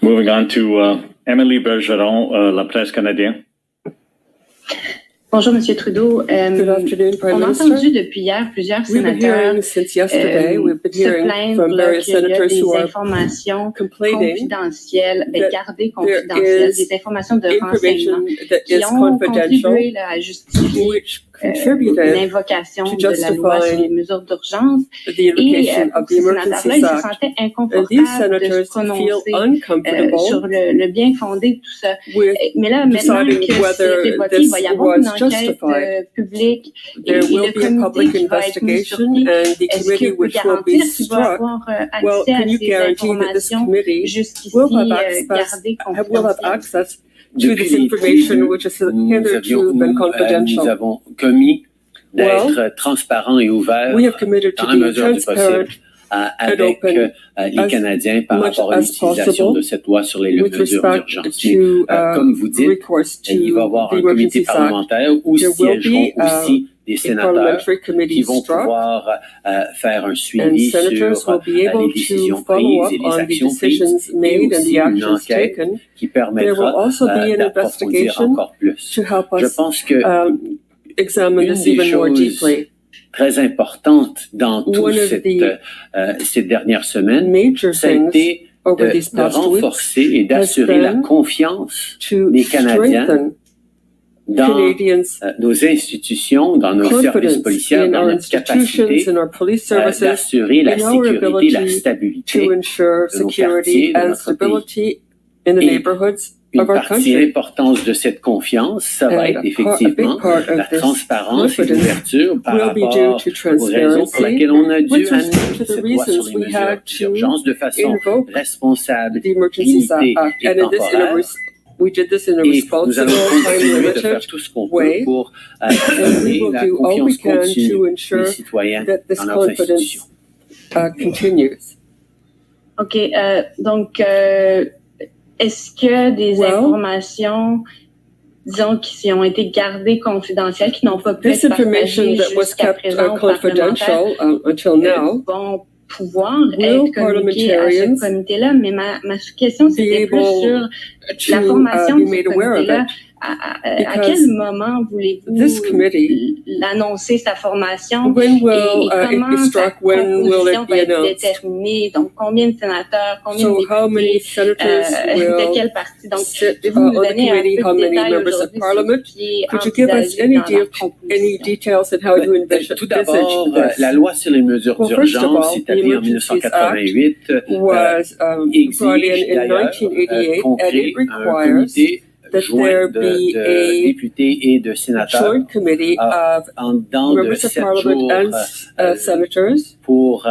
Moving on to Emily Bergeron, La Presse canadienne. Bonjour, M. Trudeau. Good afternoon, Prime On a Minister. entendu depuis hier plusieurs We've been sénateurs hearing since yesterday, we've been se hearing plaindre from various qu'il y a senators des who are informations complaining confidentielles, that gardées there confidentielles, is des informations de renseignement information that qui is ont confidential, contribué là, à justifier which contributed l'invocation to de la loi sur les justify mesures d'urgence. the Et invocation pour of the ces Emergencies sénateurs-là, ils se Act. sentaient And these inconfortables de se senators feel prononcer uncomfortable sur le bien fondé de tout ça. with Mais là, maintenant deciding que whether c'est voté, il va y this avoir une was enquête justified. publique et There will le be a public comité qui va être mis sur investigation, pied. and the Est-ce committee que vous which will garantir be qu'il va struck, avoir well, accès à can you ces guarantee that this informations committee jusqu'ici will have access to this information which has hitherto been Nous confidential? avons commis d'être transparents et ouverts We have committed to dans la be mesure du transparent possible avec les Canadiens par rapport à l'utilisation de cette loi sur les with mesures respect d'urgence. to Comme vous dites, recourse to il va y avoir the un comité Emergencies Act. parlementaire où There will siégeront be aussi des a sénateurs parliamentary qui committee vont struck, pouvoir faire un and suivi senators sur will be able les décisions to follow prises et up les on the actions prises, decisions et made and aussi the une actions enquête taken. qui There will permettra also be an d'approfondir investigation encore plus. to help Je us pense que examine une this des even more choses deeply. très importante dans toute One of cette dernière semaine, Major ça a things été over these de past renforcer weeks et d'assurer has la been confiance to des Canadiens strengthen dans Canadians' nos institutions, dans nos services confidence policiers, in dans our notre institutions, capacité in our police services, d'assurer la in our sécurité et la ability stabilité to ensure de nos security quartiers, de and notre pays. stability in the Et neighborhoods Une of our partie country. importante de cette confiance, ça va And être a big effectivement part of la this transparence et confidence l'ouverture par will be due rapport to aux raisons pour transparency lesquelles on a dû with respect amener to the cette loi sur reasons les we mesures had to d'urgence de façon invoke responsable, the Emergencies limitée Act. et And in this, temporaire. we did this in a Et nous responsible, allons time continuer de limited faire tout ce qu'on peut way. pour And we assurer will la do all we confiance can continue to des ensure citoyens that this dans leurs institutions. confidence continues. OK. Donc, est-ce que des informations, disons, qui ont été gardées confidentielles, qui n'ont pas pu This être information partagées that was jusqu'à kept présent aux confidential parlementaires, until now vont pouvoir will être communiquées à ce parliamentarians comité-là? Mais ma question, be c'était plus able sur la to formation be de ce made aware of comité-là. it? À quel moment voulez-vous This committee, l'annoncer, sa formation? when will et it comment be struck? sa When will composition it be va être announced? déterminée? Donc, combien de sénateurs, combien So how de many députés, senators de will quel parti? Donc, sit pouvez-vous on nous the donner un committee? peu How de many détails members of aujourd'hui sur parliament? ce qui est Could you give us envisagé any, dans leur any composition? details on how you envision Tout d'abord, this? la loi sur les mesures Well, first of d'urgence all, établie the en Emergencies 1988 was brought exige in d'ailleurs 1988, qu'on and crée it un requires comité that joint there de be a députés et de sénateurs joint committee of dans de members of 7 parliament jours and senators pour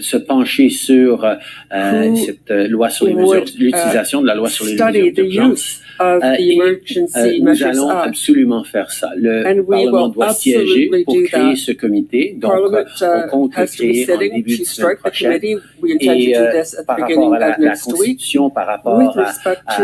se pencher sur cette loi sur les mesures, l'utilisation de la loi sur les mesures study the d'urgence. use of the Emergency Nous Measures allons Act. absolument faire ça. Le And we Parlement will doit siéger absolutely pour do créer that. ce comité. Donc, Parliament on compte le has to be créer en sitting début to de semaine strike the prochaine. committee. We intend Et to do this at the par beginning rapport à of la next week. Constitution, par rapport With respect to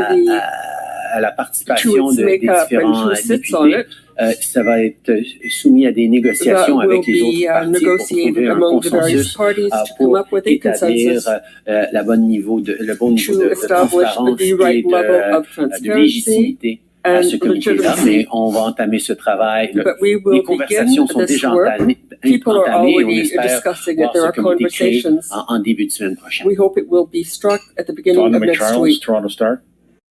à la participation its des makeup and différents who sits on députés, it, ça va être soumis à des négociations that will avec les autres be partis pour negotiated trouver un among the various consensus parties to come pour up with a établir consensus le bon niveau de to establish transparence the right et level of de transparency légitimité à and ce comité-là, legitimacy. mais on va entamer ce travail. But we Les will conversations begin sont this déjà work. entamées People are et on already espère discussing it. voir There ce are comité créé conversations. en début de semaine prochaine. We hope it will be struck at the beginning Don of next McCharles, week. Toronto Star.